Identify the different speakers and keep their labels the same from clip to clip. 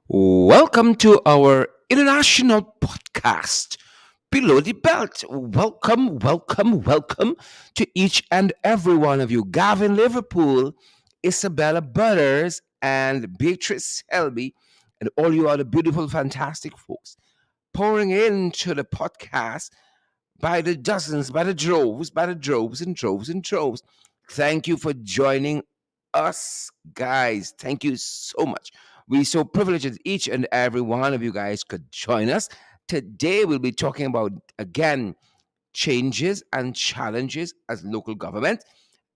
Speaker 1: Welcome to our international podcast, Below the Belt. Welcome to each and every one of you. Gavin Liverpool, Isabella Butters, and Beatrice Selby, and all you other beautiful, fantastic folks pouring into the podcast by the dozens, by the droves and droves and droves. Thank you for joining us, guys. Thank you so much. We're so privileged that each and every one of you guys could join us. Today, we'll be talking about, again, changes and challenges as local government.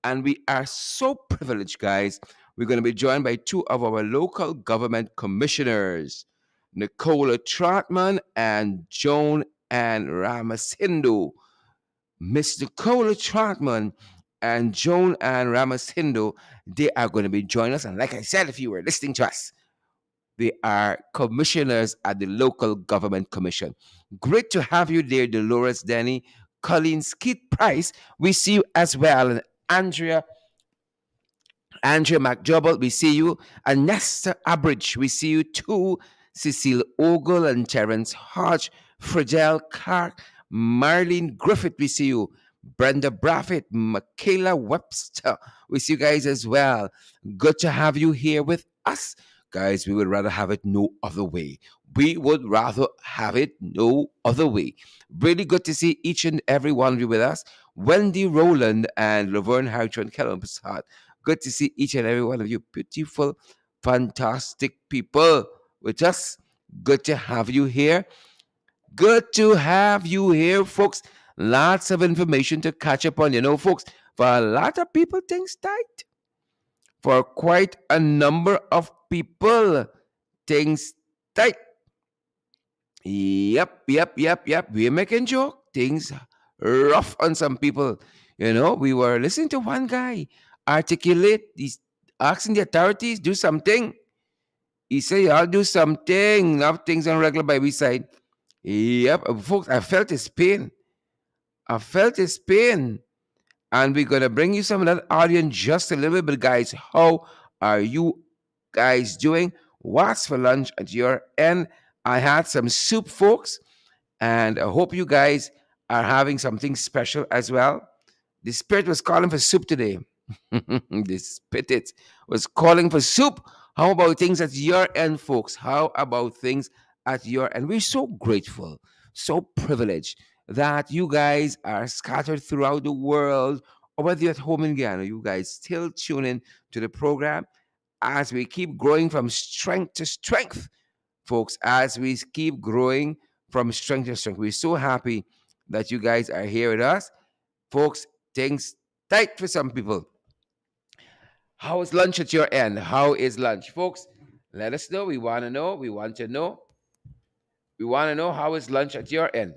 Speaker 1: And we are so privileged, guys. We're going to be joined by two of our local government commissioners, Nicola Trotman and Joan and Ramasindo. Miss Nicola Trotman and Joan and Ramasindo, they are going to be joining us. And like I said, if you were listening to us, they are commissioners at the Local Government Commission. Great to have you there, Dolores Denny, Colleen Skeet Price. We see you as well. And Andrea McJubble, we see you. And Nesta Abridge, we see you too. Cecile Ogle and Terence Hodge, Fridel Clark, Marlene Griffith, we see you. Brenda Braffett, Michaela Webster, we see you guys as well. Good to have you here with us. Guys, we would rather have it no other way. We would rather have it no other way. Really good to see each and every one of you with us. Wendy Rowland and Laverne Harrington Kellum Passat. Good to see each and every one of you beautiful, fantastic people with us. Good to have you here. Good to have you here, folks. Lots of information to catch up on. Folks, for a lot of people, things tight. For quite a number of people, things tight. Yep. We're making joke. Things rough on some people. We were listening to one guy articulate. He's asking the authorities do something. He said, "I'll do something." Now things on regular by we side. Yep, folks, I felt his pain. I felt his pain. And we're gonna bring you some of that audio in just a little bit, guys. How are you guys doing? What's for lunch at your end? I had some soup, folks, and I hope you guys are having something special as well. The spirit was calling for soup today. The spirit was calling for soup. How about things at your end, folks? How about things at your end? We're so grateful, so privileged that you guys are scattered throughout the world, or whether you're at home in Ghana, you guys still tune in to the program as we keep growing from strength to strength, folks, as we keep growing from strength to strength. We're so happy that you guys are here with us. Folks, things tight for some people. How is lunch at your end? How is lunch? Folks, let us know. We want to know. We want to know. We want to know how is lunch at your end.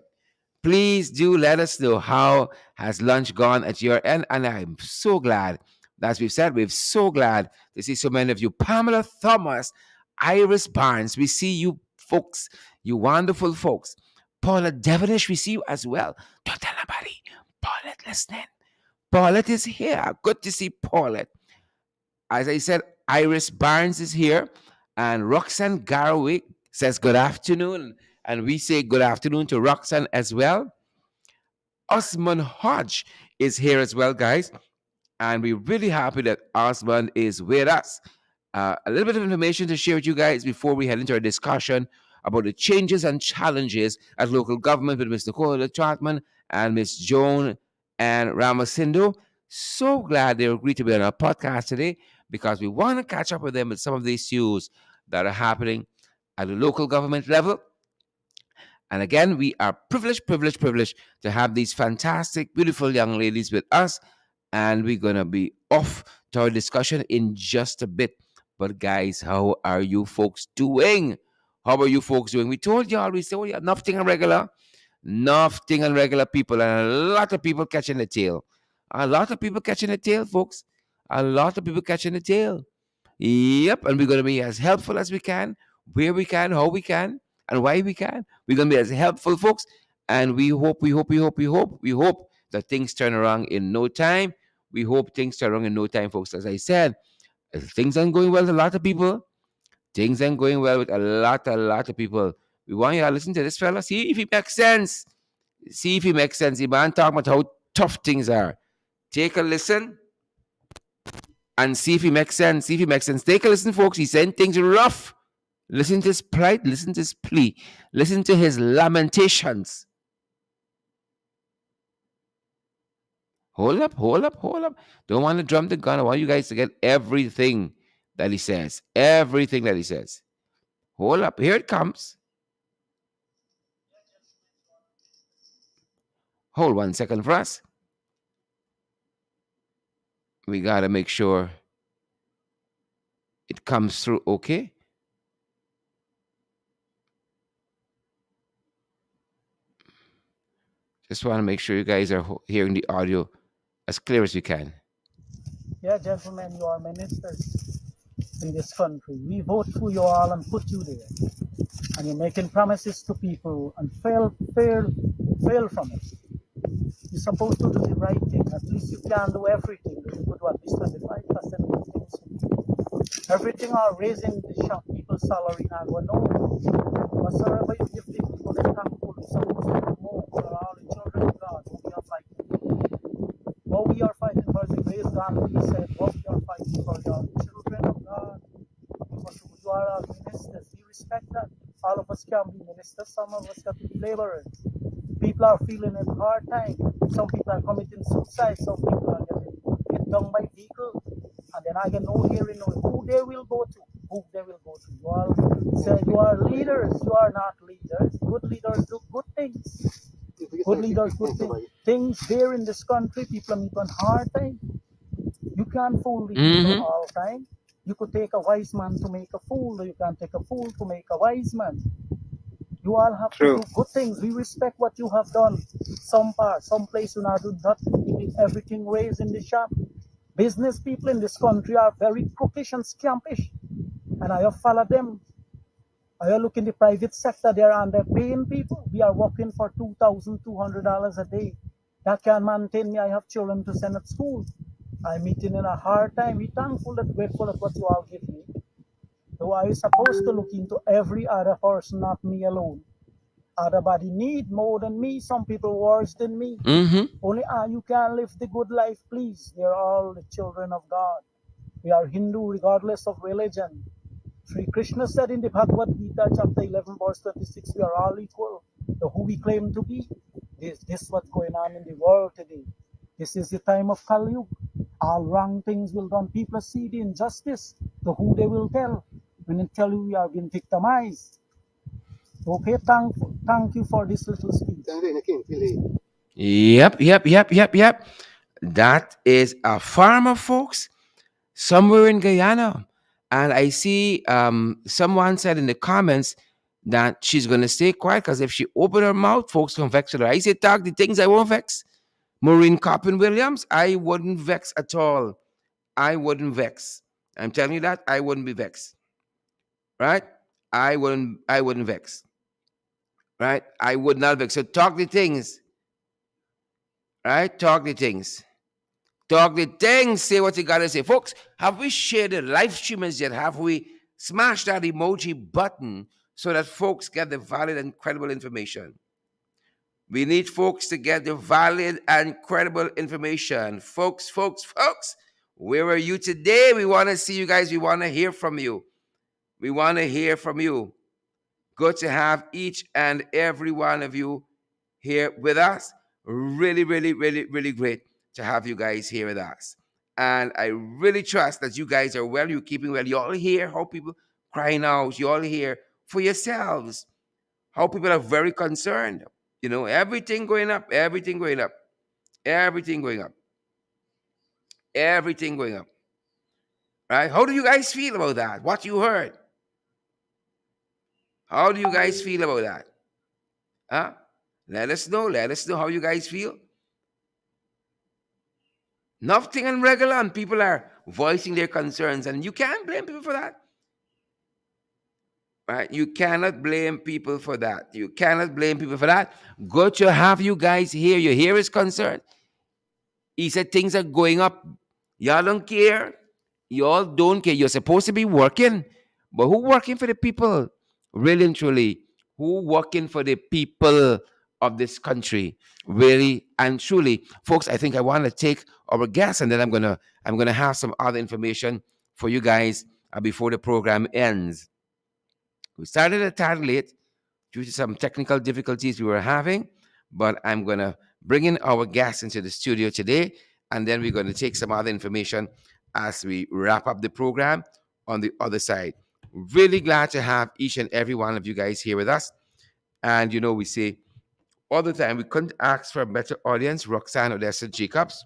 Speaker 1: Please do let us know how has lunch gone at your end. And I'm so glad, as we've said, we're so glad to see so many of you. Pamela Thomas, Iris Barnes, we see you folks, you wonderful folks. Paula Devonish, we see you as well. Don't tell nobody. Paulette listening. Paulette is here. Good to see Paulette. As I said, Iris Barnes is here, and Roxanne Garwick says good afternoon, and we say good afternoon to Roxanne as well. Osman Hodge is here as well, guys, and we're really happy that Osman is with us. A little bit of information to share with you guys before we head into our discussion about the changes and challenges at local government with Mr. Nicola Trotman and Miss Joan and Ramasindo. So glad they agreed to be on our podcast today because we want to catch up with them with some of the issues that are happening at the local government level. And again, we are privileged to have these fantastic, beautiful young ladies with us. And we're going to be off to our discussion in just a bit. But guys, how are you folks doing? How are you folks doing? We told y'all, we said, oh, yeah, nothing on regular people, and a lot of people catching the tail. A lot of people catching the tail, folks. A lot of people catching the tail. Yep, and we're going to be as helpful as we can, where we can, how we can, and why we can. We're going to be as helpful, folks, and we hope that things turn around in no time. We hope things turn around in no time, folks. As I said, things aren't going well with a lot of people. Things ain't going well with a lot of people. We want you to listen to this fella. See if he makes sense. See if he makes sense. The man talking about how tough things are. Take a listen and see if he makes sense. See if he makes sense. Take a listen, folks. He's saying things rough. Listen to his plight. Listen to his plea. Listen to his lamentations. Hold up, hold up, hold up. Don't want to drum the gun. I want you guys to get everything that he says. Everything that he says. Hold up. Here it comes. Hold 1 second for us. We got to make sure it comes through okay. Just want to make sure you guys are hearing the audio as clear as you can.
Speaker 2: Yeah, gentlemen, you are ministers in this country. We vote for you all and put you there. And you're making promises to people and fail from it. You're supposed to do the right thing. At least you can't do everything. You could do at least 25% of things. Everything are raising the shop people's salary and we're no. Whatsoever you give people, they're thankful. You're supposed to do more for all the children of God who we are fighting. What we are fighting for is the grace God he said, what we are fighting for are the children of God. Because you are our ministers. We respect that. All of us can be ministers, some of us can be laborers. People are feeling a hard time. Some people are committing suicide, some people are getting hit down by vehicles. And then I get no hearing who they will go to. Who they will go to. You all say you are leaders, you are not leaders. Good leaders do good things. Good leaders, good things. Things there in this country, people are meeting hard time. You can't fool the people all the time. You could take a wise man to make a fool, or you can take a fool to make a wise man. You all have to do good things. We respect what you have done. Some part, some place you not do that. Everything raised in the shop. Business people in this country are very crookish and scampish. And I have followed them. I look in the private sector there and they're paying people. We are working for $2,200 a day. That can maintain me. I have children to send at school. I'm meeting in a hard time. We're thankful and grateful of what you all give me. So I supposed to look into every other person, not me alone. Everybody need more than me. Some people worse than me. Only you can live the good life, please. We are all the children of God. We are Hindu regardless of religion. Sri Krishna said in the Bhagavad Gita, chapter 11, verse 26, we are all equal. So who we claim to be. This is what's going on in the world today. This is the time of Kali Yuga. All wrong things will done. People see the injustice. So who they will tell? When they tell you we are being victimized. Okay, thank you for this little speech.
Speaker 1: Yep. That is a farmer, folks, somewhere in Guyana. And I see someone said in the comments that she's going to stay quiet because if she open her mouth, folks can vex with her. I say, talk the things I won't vex. Maureen Coppin Williams, I wouldn't vex at all. I wouldn't vex. I'm telling you that I wouldn't be vexed. Right? I wouldn't vex. Right? I would not vex. So talk the things. Right? Talk the things. Talk the things. Say what you gotta say. Folks, have we shared the live streamers yet? Have we smashed that emoji button so that folks get the valid and credible information? We need folks to get the valid and credible information. Folks, where are you today? We want to see you guys. We want to hear from you. We want to hear from you. Good to have each and every one of you here with us. Really great to have you guys here with us. And I really trust that you guys are well, you're keeping well. You all hear how people crying out. You all hear for yourselves how people are very concerned. Everything going up, everything going up, everything going up, everything going up. Right? How do you guys feel about that? What you heard? How do you guys feel about that? Huh? Let us know. Let us know how you guys feel. Nothing on regular, and people are voicing their concerns, and you can't blame people for that. Right? You cannot blame people for that. You cannot blame people for that. Good to have you guys here. You hear his concern. He said things are going up. Y'all don't care. Y'all don't care. You're supposed to be working. but who working for the people, really and truly, who working for the people of this country, really and truly, folks. I think I want to take our guests, and then I'm gonna have some other information for you guys before the program ends. We started a tad late due to some technical difficulties we were having, but I'm going to bring in our guests into the studio today, and then we're going to take some other information as we wrap up the program on the other side. Really glad to have each and every one of you guys here with us. And we say all the time. We couldn't ask for a better audience, Roxanne Odessa Jacobs.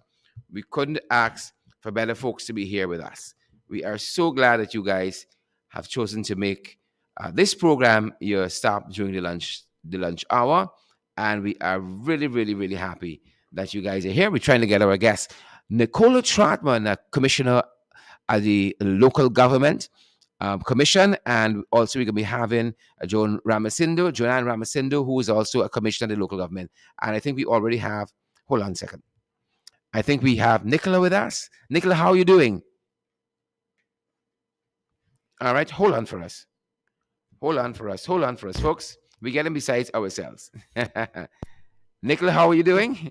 Speaker 1: We couldn't ask for better folks to be here with us. We are so glad that you guys have chosen to make this program your stop during the lunch hour, and we are really, really, really happy that you guys are here. We're trying to get our guest, Nicola Trotman, a commissioner at the local government commission, and also we're going to be having Joanne Ramasindo, who is also a commissioner at the local government. And I think we already have. Hold on a second. I think we have Nicola with us. Nicola, how are you doing? All right, hold on for us. Hold on for us. Hold on for us, folks. We're getting besides ourselves. Nicola, how are you doing?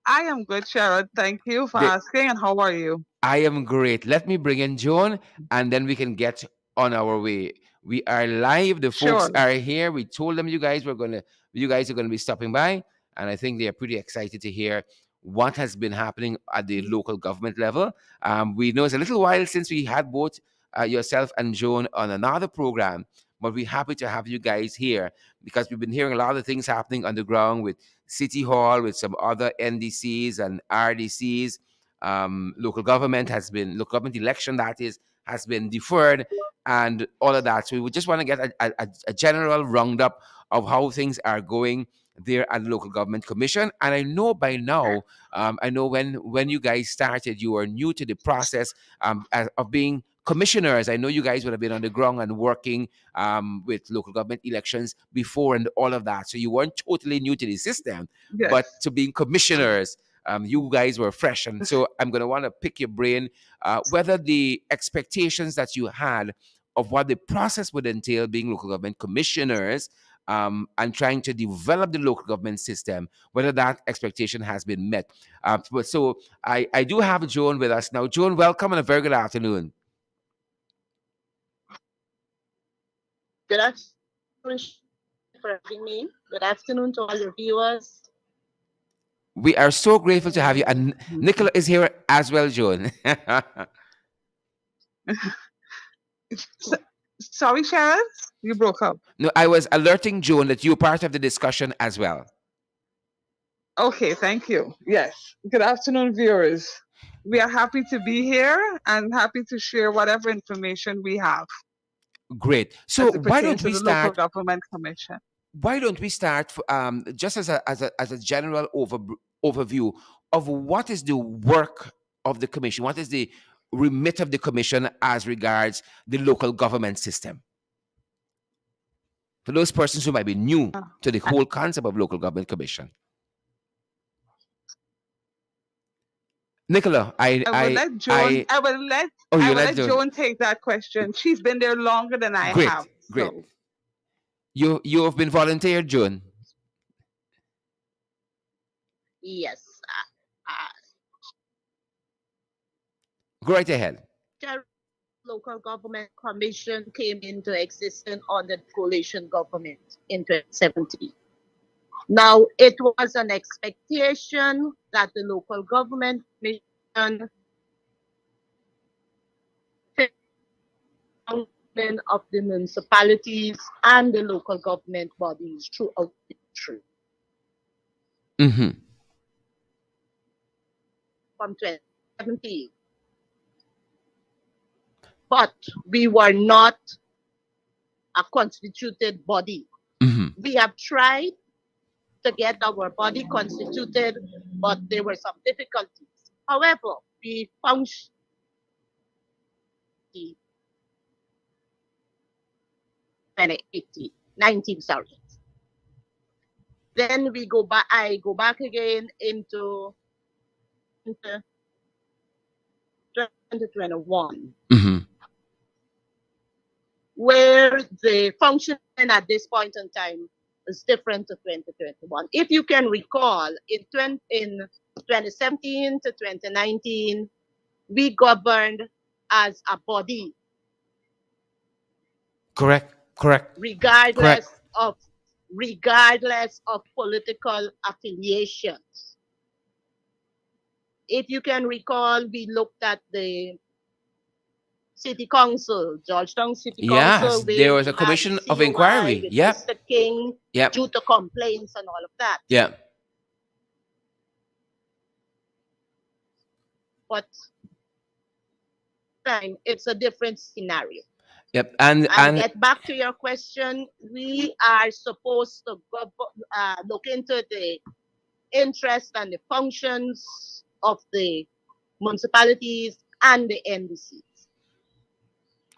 Speaker 3: I am good, Sharon. Thank you for
Speaker 1: The,
Speaker 3: asking. And how are you?
Speaker 1: I am great. Let me bring in Joan, and then we can get on our way. We are live. The folks
Speaker 3: Sure.
Speaker 1: are here. We told them you guys are gonna be stopping by, and I think they are pretty excited to hear what has been happening at the local government level. We know it's a little while since we had both yourself and Joan on another program, but we're happy to have you guys here because we've been hearing a lot of things happening on the ground with City Hall, with some other NDCs and RDCs. Local government election, that is, has been deferred, and all of that. So we would just want to get a general roundup of how things are going there at the local government commission. And I know by now, I know when you guys started, you were new to the process of being commissioners. I know you guys would have been on the ground and working with local government elections before and all of that. So you weren't totally new to the system,
Speaker 3: Yes.
Speaker 1: but to being commissioners, you guys were fresh. And so I'm going to want to pick your brain whether the expectations that you had of what the process would entail being local government commissioners and trying to develop the local government system, whether that expectation has been met. So I do have Joan with us now. Joan, welcome and a very good afternoon.
Speaker 4: Good afternoon for having me. Good afternoon to all your viewers.
Speaker 1: We are so grateful to have you. And Nicola is here as well, Joan.
Speaker 3: S- Sorry, Sharon? You broke up.
Speaker 1: No, I was alerting Joan that you're part of the discussion as well.
Speaker 3: Okay, thank you. Yes. Good afternoon, viewers. We are happy to be here and happy to share whatever information we have
Speaker 1: Great. So
Speaker 3: as it pertains to the Local Government Commission.
Speaker 1: why don't we start just as a general overview of what is the work of the commission, what is the remit of the commission as regards the local government system, for those persons who might be new
Speaker 3: Uh,
Speaker 1: to the whole concept of local government commission. Nicola,
Speaker 3: I will let Joan. I will let.
Speaker 1: oh,
Speaker 3: I
Speaker 1: you
Speaker 3: will
Speaker 1: let
Speaker 3: let
Speaker 1: Joan.
Speaker 3: Joan take that question. She's been there longer than I have.
Speaker 1: Great.
Speaker 3: So
Speaker 1: You have been volunteered, Joan.
Speaker 4: Yes,
Speaker 1: Go right ahead.
Speaker 4: the local government commission came into existence under the coalition government in 2017. Now, it was an expectation that the local government commission of the municipalities and the local government bodies throughout the country
Speaker 1: Mm-hmm.
Speaker 4: from 2017. But we were not a constituted body.
Speaker 1: Mm-hmm.
Speaker 4: We have tried to get our body constituted, but there were some difficulties. However, we functioned 2018, 19, sorry. Then I go back again into 2021.
Speaker 1: Mm-hmm.
Speaker 4: where the functioning at this point in time is different to 2021. If you can recall, in 2017 to 2019, we governed as a body,
Speaker 1: Correct. Correct. Correct.
Speaker 4: regardless of regardless of political affiliations. If you can recall, we looked at the City Council, Georgetown City
Speaker 1: Yes,
Speaker 4: Council, where
Speaker 1: there was
Speaker 4: we
Speaker 1: a
Speaker 4: had the
Speaker 1: commission of
Speaker 4: COI
Speaker 1: inquiry.
Speaker 4: with
Speaker 1: Yep.
Speaker 4: Mr. King
Speaker 1: Yep.
Speaker 4: due to complaints and all of that.
Speaker 1: Yep.
Speaker 4: But time, it's a different scenario.
Speaker 1: Yep. And
Speaker 4: And
Speaker 1: and
Speaker 4: get back to your question, we are supposed to look into the interest and the functions of the municipalities and the NDCs.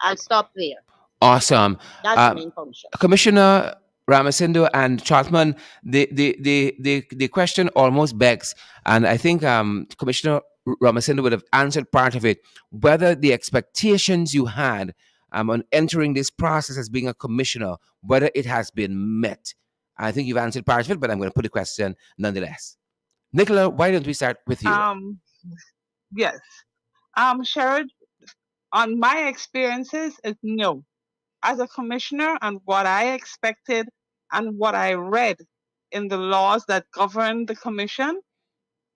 Speaker 4: I'll stop there.
Speaker 1: awesome.
Speaker 4: That's the
Speaker 1: Um,
Speaker 4: main function.
Speaker 1: Commissioner Ramasindo and Chartman, the question almost begs, and I think Commissioner Ramasindo would have answered part of it, whether the expectations you had on entering this process as being a commissioner, whether it has been met. I think you've answered part of it, but I'm going to put the question nonetheless. Nicola, why don't we start with you?
Speaker 3: Yes. Sherrod, on my experiences, is no. As a commissioner, and what I expected and what I read in the laws that govern the commission,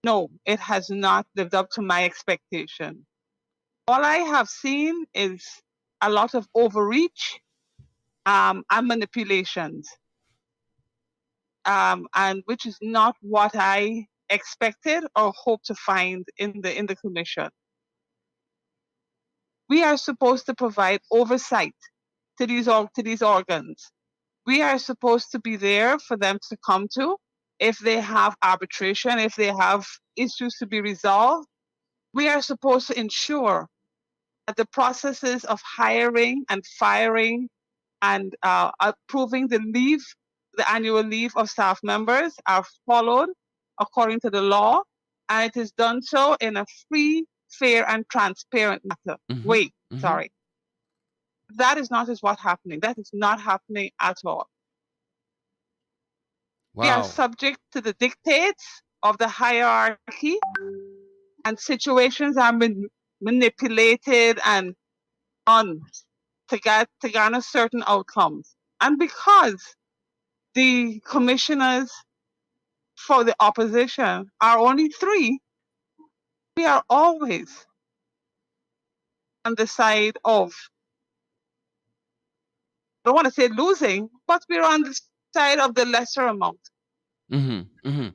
Speaker 3: no, it has not lived up to my expectation. All I have seen is a lot of overreach and manipulations, and which is not what I expected or hoped to find in the commission. We are supposed to provide oversight to these organs. We are supposed to be there for them to come to if they have arbitration, if they have issues to be resolved. We are supposed to ensure that the processes of hiring and firing and approving the annual leave of staff members are followed according to the law, and it is done so in a free, fair, and transparent manner.
Speaker 1: Mm-hmm.
Speaker 3: Wait,
Speaker 1: Mm-hmm.
Speaker 3: sorry. That is not what's happening. That is not happening at all. We are
Speaker 1: Wow.
Speaker 3: subject to the dictates of the hierarchy, and situations are manipulated and done to garner certain outcomes. And because the commissioners for the opposition are only three, we are always on the side of, I don't want to say losing, but we're on the side of the lesser amount.
Speaker 1: Mm-hmm. Mm-hmm.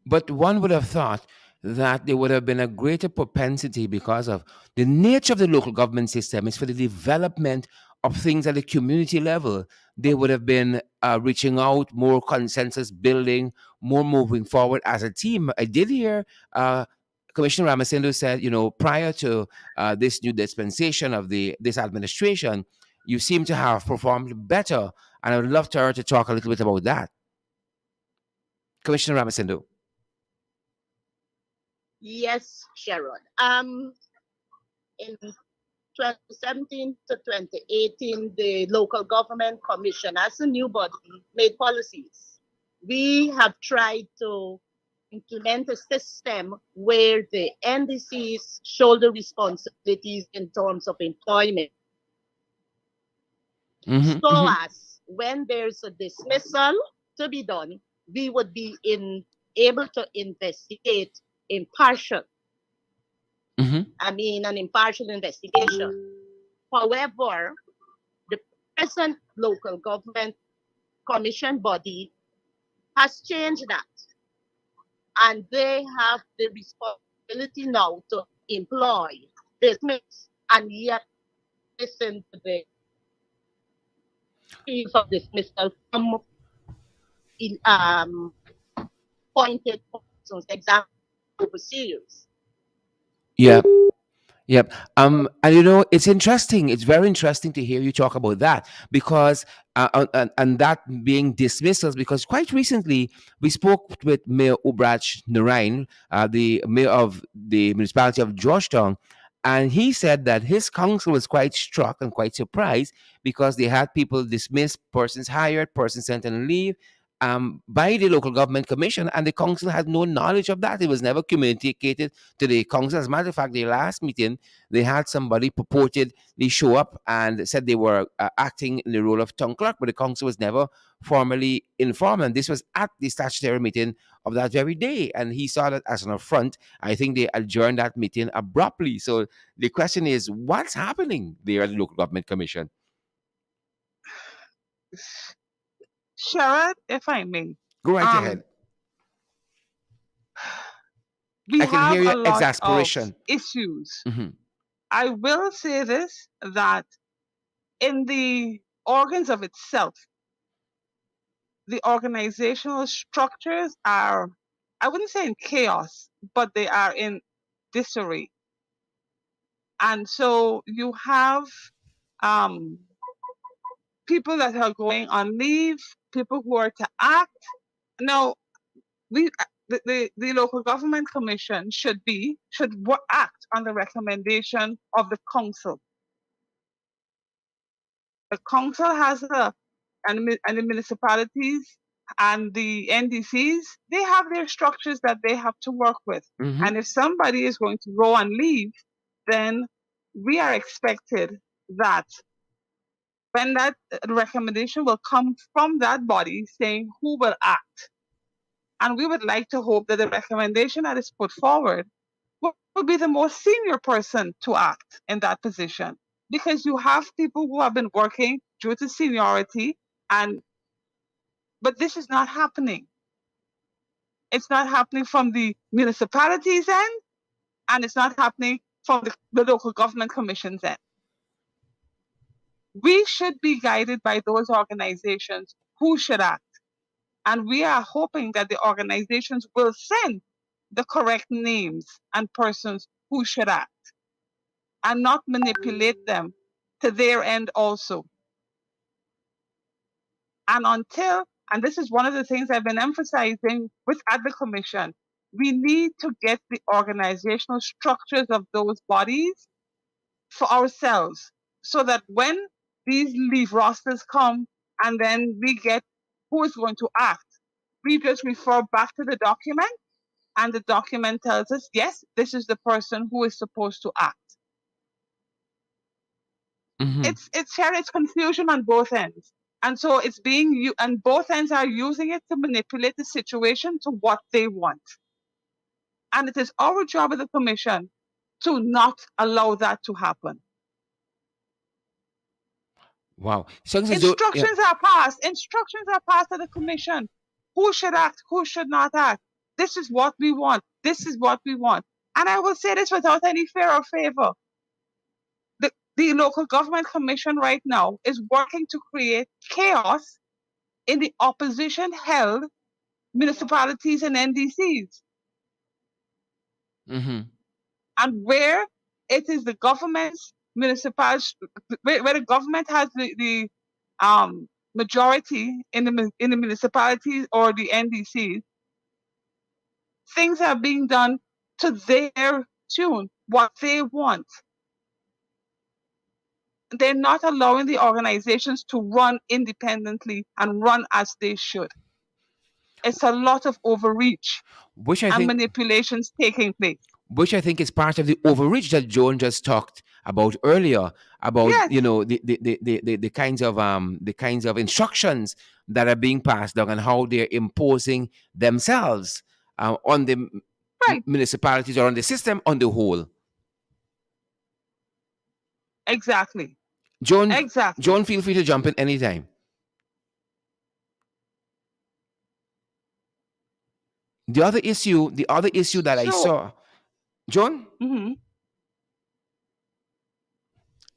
Speaker 1: But one would have thought that there would have been a greater propensity because of the nature of the local government system is for the development of things at the community level. They would have been reaching out, more consensus building, more moving forward as a team. I did hear Commissioner Ramasindo said, prior to this new dispensation of this administration, you seem to have performed better. And I would love her to talk a little bit about that. Commissioner Ramasindo.
Speaker 4: Yes, Sharon. In 2017 to 2018, the local government commission, as a new body, made policies. We have tried to implement a system where the NDCs shoulder responsibilities in terms of employment.
Speaker 1: Mm-hmm.
Speaker 4: So
Speaker 1: Mm-hmm.
Speaker 4: as when there's a dismissal to be done, we would be able to investigate impartial.
Speaker 1: Mm-hmm.
Speaker 4: An impartial investigation. However, the present local government commission body has changed that, and they have the responsibility now to employ, dismiss, and yet listen to the case of dismissal from appointed persons, example, overseers.
Speaker 1: Yeah. Yep. And it's interesting. It's very interesting to hear you talk about that because, and that being dismissals, because quite recently we spoke with Mayor Ubrach Narain, the mayor of the municipality of Georgetown, And he said that his council was quite struck and quite surprised because they had people dismissed, persons hired, persons sent on leave by the local government commission, and the council had no knowledge of that. It was never communicated to the council. As a matter of fact, the last meeting, they had somebody purportedly show up and said they were acting in the role of town clerk, but the council was never formally informed. And this was at the statutory meeting of that very day. And he saw that as an affront. I think they adjourned that meeting abruptly. So the question is, what's happening there at the local government commission?
Speaker 3: Sherrod, if I may,
Speaker 1: Go right
Speaker 3: um,
Speaker 1: ahead.
Speaker 3: we
Speaker 1: I can
Speaker 3: have
Speaker 1: hear
Speaker 3: a
Speaker 1: your
Speaker 3: lot of
Speaker 1: exasperation.
Speaker 3: issues.
Speaker 1: Hmm.
Speaker 3: I will say this, that in the organs of itself, the organizational structures are, I wouldn't say in chaos, but they are in disarray. And so you have um, people that are going on leave, people who are to act. Now, we the local government commission should act on the recommendation of the council. The council has and the municipalities and the NDCs, they have their structures that they have to work with.
Speaker 1: Hmm.
Speaker 3: And if somebody is going to go on leave, then we are expected that when that recommendation will come from that body saying who will act. And we would like to hope that the recommendation that is put forward will be the most senior person to act in that position. Because you have people who have been working due to seniority, and but this is not happening. It's not happening from the municipalities end, and it's not happening from the local government commissions end. We should be guided by those organizations who should act. And we are hoping that the organizations will send the correct names and persons who should act and not manipulate them to their end also. And and this is one of the things I've been emphasizing with at the commission, we need to get the organizational structures of those bodies for ourselves so that when these leave rosters come and then we get who is going to act, we just refer back to the document and the document tells us, yes, this is the person who is supposed to act.
Speaker 1: Hmm.
Speaker 3: It's confusion on both ends. And so it's being and both ends are using it to manipulate the situation to what they want. And it is our job as the commission to not allow that to happen.
Speaker 1: Wow. So, yeah.
Speaker 3: Instructions are passed to the commission. Who should act, who should not act. This is what we want. This is what we want. And I will say this without any fear or favor. The local government commission right now is working to create chaos in the opposition held municipalities and NDCs.
Speaker 1: Hmm.
Speaker 3: And where it is the government's municipalities, where the government has the majority in the municipalities or the NDCs, things are being done to their tune, what they want. They're not allowing the organizations to run independently and run as they should. It's a lot of overreach
Speaker 1: which I
Speaker 3: and
Speaker 1: think
Speaker 3: manipulations taking place.
Speaker 1: which I think is part of the overreach that Joan just talked about earlier, about
Speaker 3: Yes,
Speaker 1: the kinds of instructions that are being passed down and how they're imposing themselves on the
Speaker 3: right,
Speaker 1: municipalities or on the system on the whole.
Speaker 3: exactly,
Speaker 1: Joan,
Speaker 3: exactly.
Speaker 1: Feel free to jump in anytime. The other issue that I
Speaker 3: So,
Speaker 1: saw, Joan,
Speaker 3: mhm,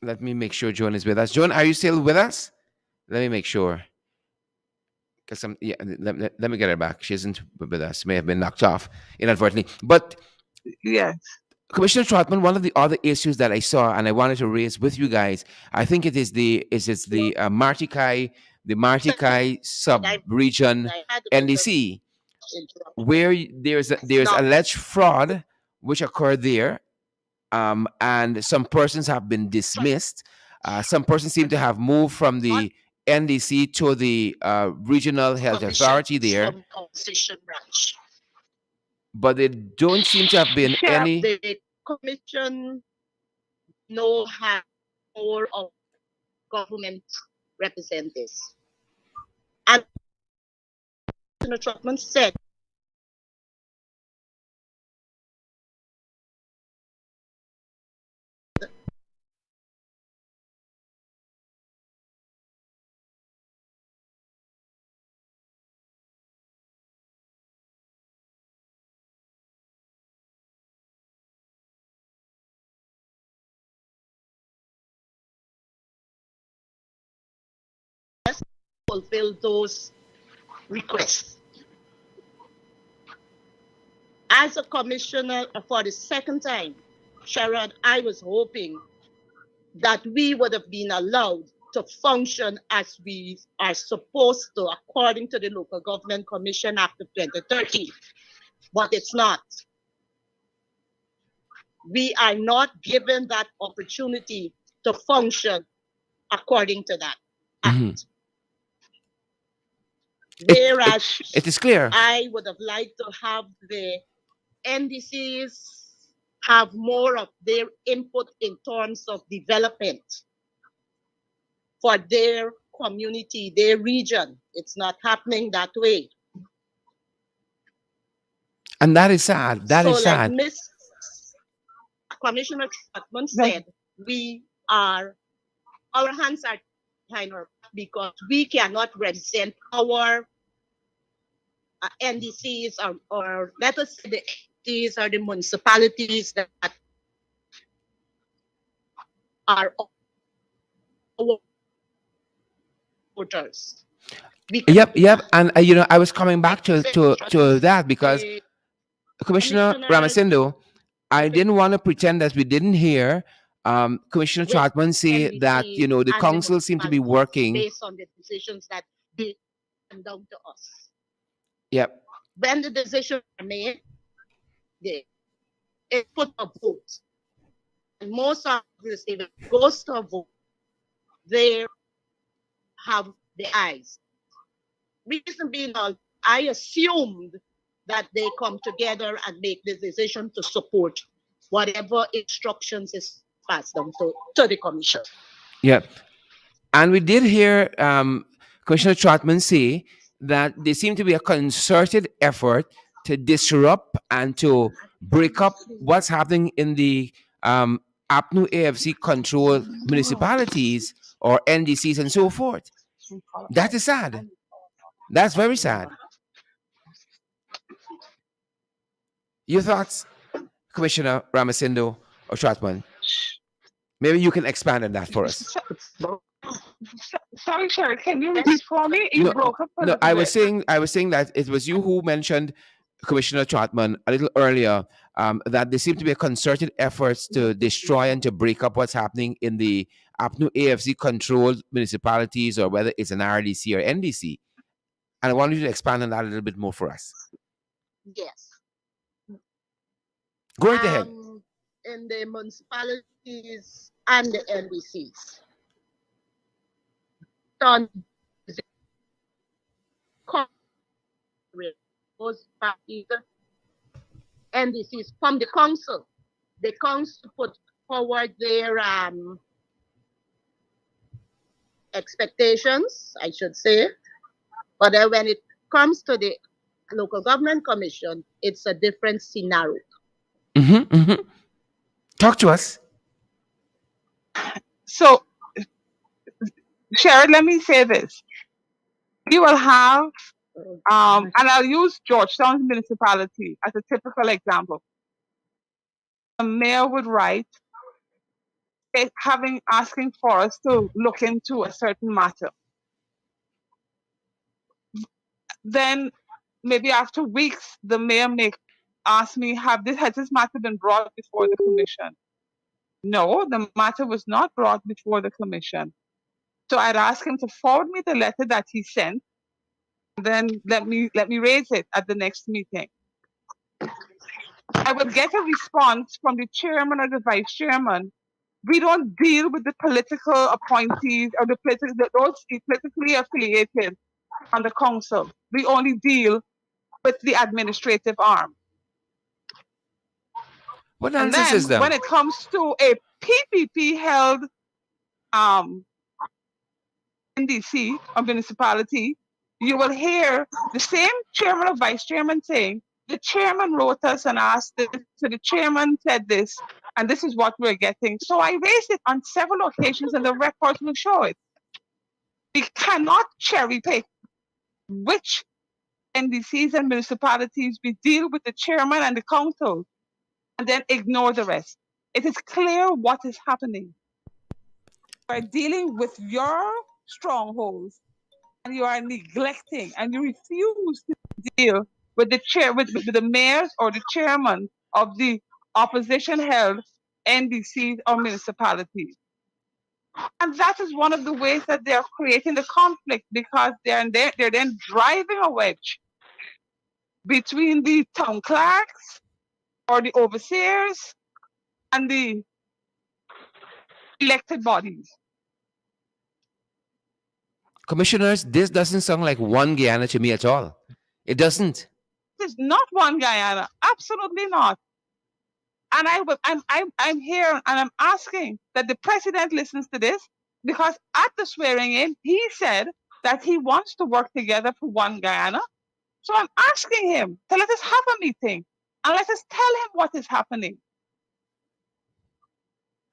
Speaker 1: let me make sure Joan is with us. Joan, are you still with us? Let me make sure. Because yeah, let me get her back. She isn't with us. May have been knocked off inadvertently. But
Speaker 3: yes,
Speaker 1: Commissioner Trotman, one of the other issues that I saw and I wanted to raise with you guys, I think it is the Martikai sub-region NDC, where there's alleged fraud which occurred there, and some persons have been dismissed. Some persons seem to have moved from the NDC to the regional health authority
Speaker 4: commissions
Speaker 1: there,
Speaker 4: from opposition branch.
Speaker 1: but there don't seem to have been
Speaker 3: Sheriff,
Speaker 1: any.
Speaker 4: The commission no have more of government representatives. And Commissioner Trotman said fulfill those requests. As a commissioner for the second time, Sharon, I was hoping that we would have been allowed to function as we are supposed to according to the Local Government Commission Act of 2013. But it's not. We are not given that opportunity to function according to that act.
Speaker 1: Mhm.
Speaker 4: Whereas
Speaker 1: It is clear.
Speaker 4: I would have liked to have the NDCs have more of their input in terms of development for their community, their region. It's not happening that way.
Speaker 1: And that is sad. That
Speaker 4: So,
Speaker 1: is
Speaker 4: like
Speaker 1: sad.
Speaker 4: Miss Commissioner Trotman
Speaker 3: like,
Speaker 4: said, we are our hands are behind our back because we cannot represent our NDCs or let us say the NDCs or the municipalities that are our voters. We cannot
Speaker 1: Yep,
Speaker 4: do
Speaker 1: yep.
Speaker 4: that.
Speaker 1: And I was coming back
Speaker 4: Like
Speaker 1: to
Speaker 4: Mr.
Speaker 1: that because
Speaker 4: the
Speaker 1: Commissioner
Speaker 4: commissioners
Speaker 1: Ramasindo, I
Speaker 4: represent
Speaker 1: didn't want to pretend that we didn't hear Commissioner
Speaker 4: with
Speaker 1: Trotman say that
Speaker 4: NDCs
Speaker 1: the
Speaker 4: and the
Speaker 1: council seemed to be
Speaker 4: municipalities
Speaker 1: working.
Speaker 4: based on the decisions that they come down to us.
Speaker 1: Yep.
Speaker 4: When the decisions are made, they it's put a vote. And most of this, if it goes to a vote, they have the ayes. Reason being, I assumed that they come together and make the decision to support whatever instructions is passed down to the commission.
Speaker 1: Yep. And we did hear Commissioner Trotman say that there seemed to be a concerted effort to disrupt and to break up what's happening in the APNU AFC controlled municipalities or NDCs and so forth. That is sad. That's very sad. Your thoughts, Commissioner Ramasindo or Trotman? Maybe you can expand on that for us.
Speaker 3: sorry, Sheriff, can you
Speaker 4: Yes,
Speaker 3: repeat for me? You
Speaker 1: No,
Speaker 3: broke up a
Speaker 1: no,
Speaker 3: little bit.
Speaker 1: I was saying that it was you who mentioned Commissioner Trotman a little earlier, that there seemed to be a concerted efforts to destroy and to break up what's happening in the APNU AFC controlled municipalities, or whether it's an RDC or NDC. And I wanted you to expand on that a little bit more for us.
Speaker 4: yes.
Speaker 1: Go right ahead.
Speaker 4: In the municipalities and the NDCs. Done those parties, NDCs from the council. The council put forward their expectations, I should say. But then when it comes to the local government commission, it's a different scenario.
Speaker 1: Talk to us.
Speaker 3: So, Sheriff, let me say this. We will have, and I'll use Georgetown municipality as a typical example. The mayor would write asking for us to look into a certain matter. Then maybe after weeks, the mayor may ask me, has this matter been brought before the commission? No, the matter was not brought before the commission. So I'd ask him to forward me the letter that he sent, and then let me raise it at the next meeting. I would get a response from the chairman or the vice chairman. We don't deal with the political appointees or those politically affiliated on the council. We only deal with the administrative arm.
Speaker 1: What
Speaker 3: And
Speaker 1: nonsense is
Speaker 3: then
Speaker 1: that?
Speaker 3: when it comes to a PPP held um, NDC or municipality, you will hear the same chairman or vice chairman saying, the chairman wrote us and asked this, so the chairman said this, and this is what we're getting. So I raised it on several occasions, and the records will show it. We cannot cherry pick which NDCs and municipalities we deal with the chairman and the council and then ignore the rest. It is clear what is happening. You are dealing with your strongholds and you are neglecting and you refuse to deal with the with the mayors or the chairman of the opposition held NDCs or municipalities. And that is one of the ways that they are creating the conflict because they're then driving a wedge between the town clerks or the overseers and the elected bodies.
Speaker 1: Commissioners, this doesn't sound like one Guyana to me at all. It doesn't.
Speaker 3: This is not one Guyana, absolutely not. And I'm here and I'm asking that the president listens to this because at the swearing in, he said that he wants to work together for one Guyana. So I'm asking him to let us have a meeting and let us tell him what is happening.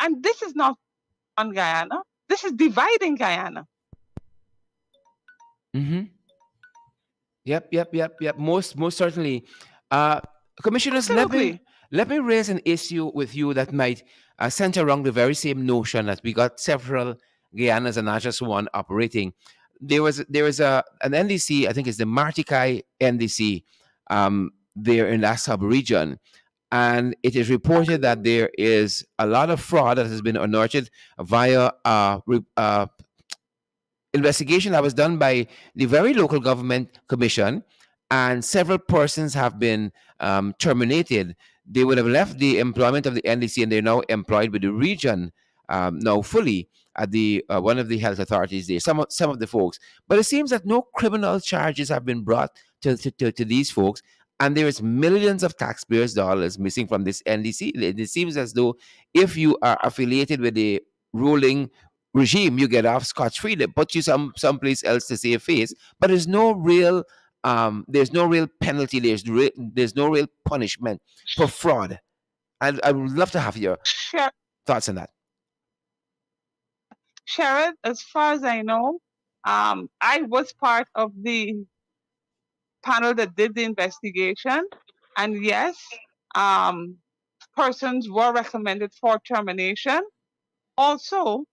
Speaker 3: And this is not one Guyana. This is dividing Guyana.
Speaker 1: Mm-hmm. Yep. Most certainly. Uh, Commissioners,
Speaker 3: Absolutely.
Speaker 1: let me raise an issue with you that might center around the very same notion that we got several Guyanas and not just one operating. There was an NDC, I think it's the Martikai NDC, there in that sub region, and it is reported that there is a lot of fraud that has been unearthed via investigation that was done by the very local government commission, and several persons have been terminated. They would have left the employment of the NDC, and they're now employed with the region now fully at the one of the health authorities there. Some of the folks, but it seems that no criminal charges have been brought to these folks. And there is millions of taxpayers' dollars missing from this NDC. It seems as though if you are affiliated with the ruling regime, you get off scotch free. They put you someplace else to save face, but there's no real penalty. There's no real punishment for fraud. I would love to have your thoughts on that.
Speaker 3: Sharon, as far as I know, I was part of the panel that did the investigation, and yes, um, persons were recommended for termination. Also,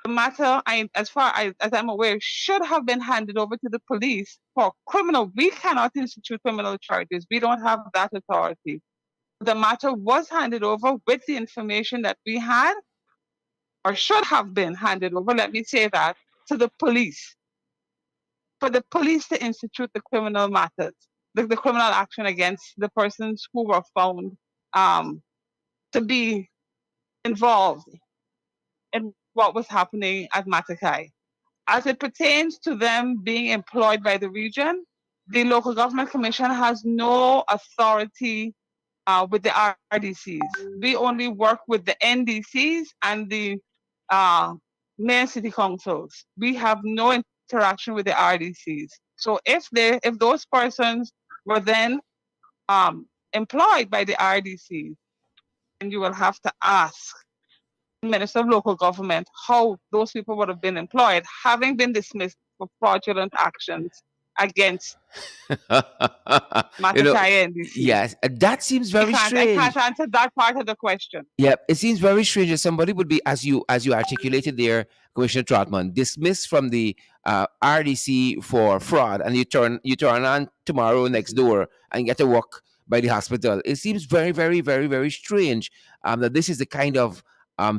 Speaker 3: the matter, as far as I'm aware, should have been handed over to the police for criminal. We cannot institute criminal charges. We don't have that authority. The matter was handed over with the information that we had, or should have been handed over, let me say that, to the police, for the police to institute the criminal matters, the criminal action against the persons who were found to be involved in what was happening at Matakai. As it pertains to them being employed by the region, the local government commission has no authority with the RDCs. We only work with the NDCs and the mayor city councils. We have no interaction with the RDCs. So if those persons were then employed by the RDCs, then you will have to ask the Minister of Local Government how those people would have been employed, having been dismissed for fraudulent actions against
Speaker 1: you know,
Speaker 3: Matakai NDC.
Speaker 1: yes, that seems very strange.
Speaker 3: I can't answer that part of the question.
Speaker 1: Yeah, it seems very strange that somebody would be, as you articulated there, Commissioner Trotman, dismissed from the RDC for fraud, and you turn on tomorrow next door and get to work by the hospital. It seems very, very, very, very strange that this is the kind of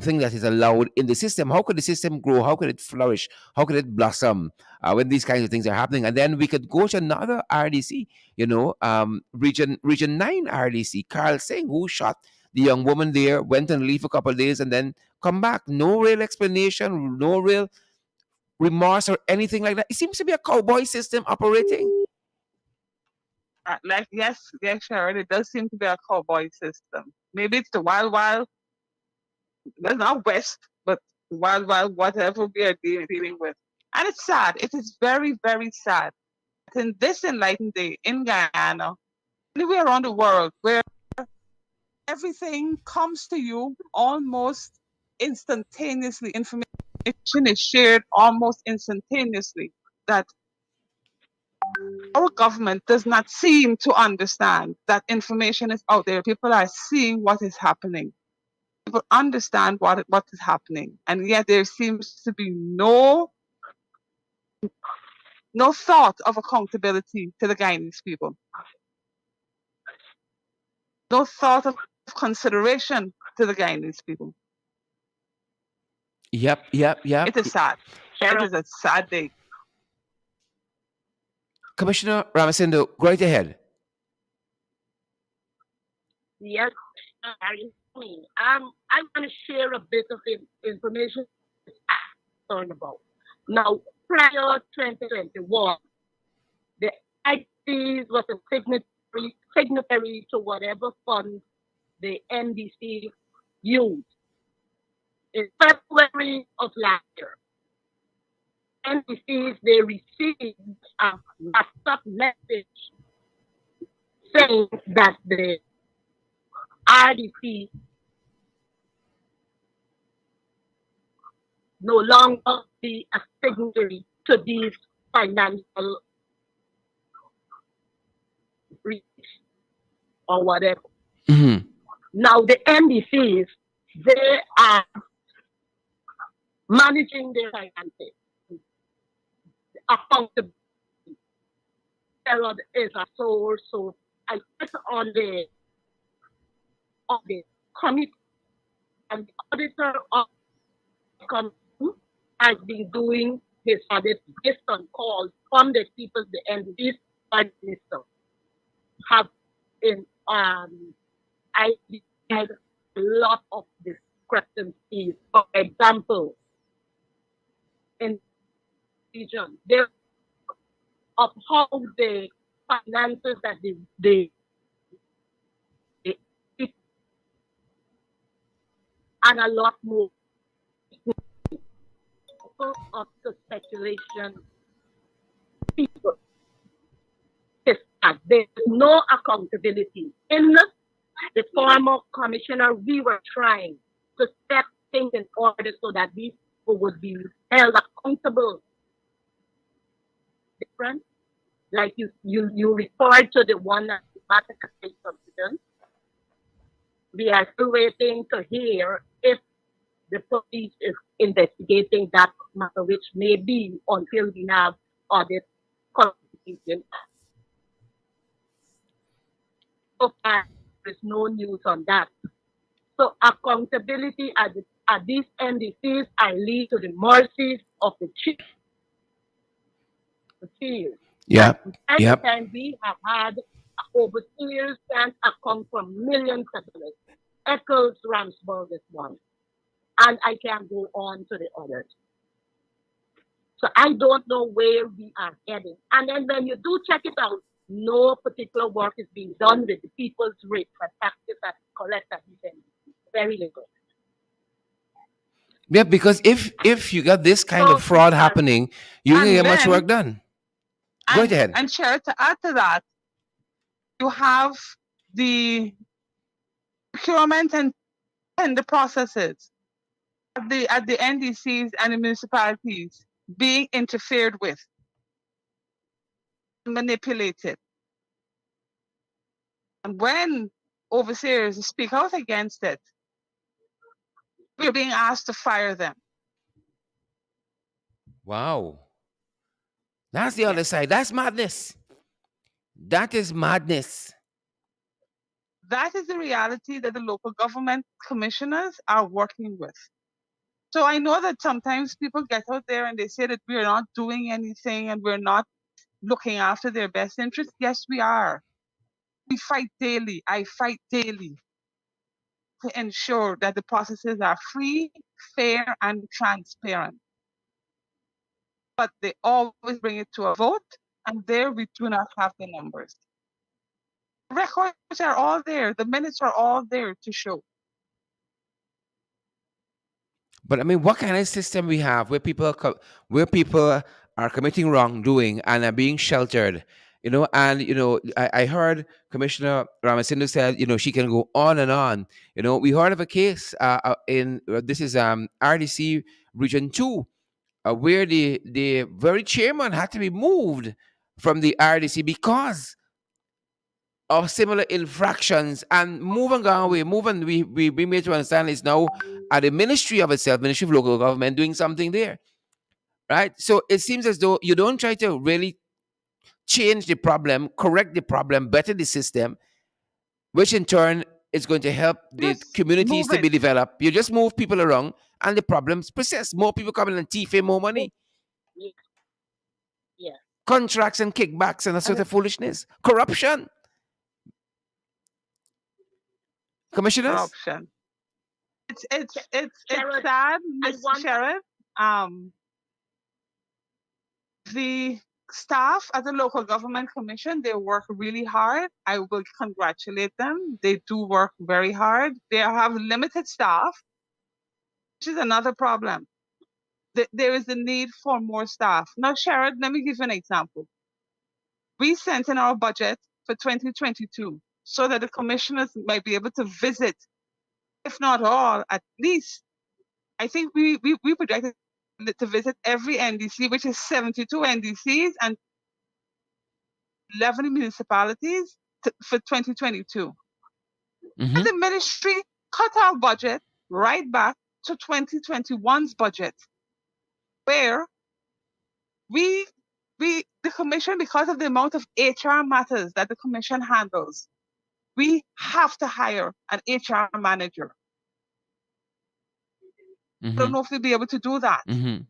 Speaker 1: thing that is allowed in the system. How could the system grow? How could it flourish? How could it blossom when these kinds of things are happening? And then we could go to another RDC, Region 9 RDC, Carl Singh, who shot the young woman there, went and leave a couple of days, and then come back. No real explanation, no real remorse or anything like that. It seems to be a cowboy system operating.
Speaker 3: Like yes, Sharon, it does seem to be a cowboy system. Maybe it's the wild, well, not West, but wild, whatever we are dealing with. And it's sad. It is very, very sad. In this enlightened day in Guyana, anywhere around the world, where everything comes to you almost instantaneously, information is shared almost instantaneously, that our government does not seem to understand that information is out there. People are seeing what is happening. People understand what is happening, and yet there seems to be no thought of accountability to the Guyanese people, no thought of consideration to the Guyanese people.
Speaker 1: Yep, yep,
Speaker 3: It
Speaker 1: yep.
Speaker 3: is sad. It is a sad day.
Speaker 1: Commissioner Ramasindo, go right ahead.
Speaker 4: Yes, me. I want to share a bit of information I'm concerned about. Now, prior 2021, the ICs was a signatory to whatever fund the NDC used. In February of last year, NDCs they received a WhatsApp message saying that the RDC no longer be a signatory to these financial reach or whatever.
Speaker 1: Mm-hmm.
Speaker 4: Now the NDCs they are managing their finances. Accountability is a source. So I sit on the committee, and the auditor of the committee has been doing his audit based on calls from the people, the NDCs, and minister have in identified a lot of discrepancies. For example, in region, there of how the finances that they and a lot more of the speculation people is that there's no accountability. In the former commissioner, we were trying to set things in order so that these people would be held accountable. Different, like you referred to the one at the Vatican subsidence. We are still waiting to hear if the police is investigating that matter, which may be until we have audit qualification. So far, there is no news on that. So accountability at these NDCs are lead to the mercies of the chief. And
Speaker 1: Yep,
Speaker 4: from time to
Speaker 1: yep.
Speaker 4: time, we have had overseers and account for millions of dollars. Echoes Ramsburg is one. And I can go on to the others. So I don't know where we are heading. And then when you do check it out, no particular work is being done with the people's rates and taxes that collect at these NDCs. Very little.
Speaker 1: Yeah, because if you got this kind
Speaker 4: So
Speaker 1: of
Speaker 4: we
Speaker 1: fraud
Speaker 4: are
Speaker 1: happening, you can
Speaker 3: And
Speaker 1: get much
Speaker 3: then
Speaker 1: work done. Go right ahead.
Speaker 3: and share to add to that, you have the procurement and tender processes at the NDCs and the municipalities being interfered with, manipulated. And when overseers speak out against it, we're being asked to fire them.
Speaker 1: Wow. That's the other
Speaker 3: Yes.
Speaker 1: side. That's madness. That is madness.
Speaker 3: That is the reality that the local government commissioners are working with. So I know that sometimes people get out there and they say that we're not doing anything and we're not looking after their best interests. Yes, we are. We fight daily. I fight daily to ensure that the processes are free, fair, and transparent. But they always bring it to a vote, and there we do not have the numbers. Records are all there, the minutes are all there to show.
Speaker 1: But I mean, what kind of system we have where where people are committing wrongdoing and are being sheltered? And I heard Commissioner Ramasindu said, she can go on and on. We heard of a case in this is RDC Region 2, where the very chairman had to be moved from the RDC because of similar infractions, and move and go away, move, and we made to understand it's now at the Ministry of itself, Ministry of Local Government, doing something there, right? So it seems as though you don't try to really change the problem, correct the problem, better the system, which in turn is going to help the
Speaker 3: Just
Speaker 1: communities
Speaker 3: move
Speaker 1: to
Speaker 3: it.
Speaker 1: be developed. You just move people around, and the problems persist. More people coming and thieving more money,
Speaker 4: Yeah.
Speaker 1: contracts and kickbacks, and a
Speaker 3: And
Speaker 1: sort of
Speaker 3: it's
Speaker 1: foolishness, corruption. Commissioners.
Speaker 3: corruption. It's
Speaker 4: Sh-
Speaker 3: it's it's it's
Speaker 4: Sharon,
Speaker 3: sad,
Speaker 4: I
Speaker 3: Mr.
Speaker 4: want
Speaker 3: Sheriff. Um, the staff at the local government commission, they work really hard. I will congratulate them. They do work very hard. They have limited staff, which is another problem. There is a need for more staff. Now, Sharon, let me give you an example. We sent in our budget for 2022 so that the commissioners might be able to visit, if not all, at least. I think we projected to visit every NDC, which is 72 NDCs and 11 municipalities for 2022. And
Speaker 1: Mm-hmm.
Speaker 3: the ministry cut our budget right back to 2021's budget, where we the commission, because of the amount of HR matters that the commission handles, we have to hire an HR manager. I don't
Speaker 1: Mm-hmm.
Speaker 3: know if we'll be able to do that.
Speaker 1: Mm-hmm.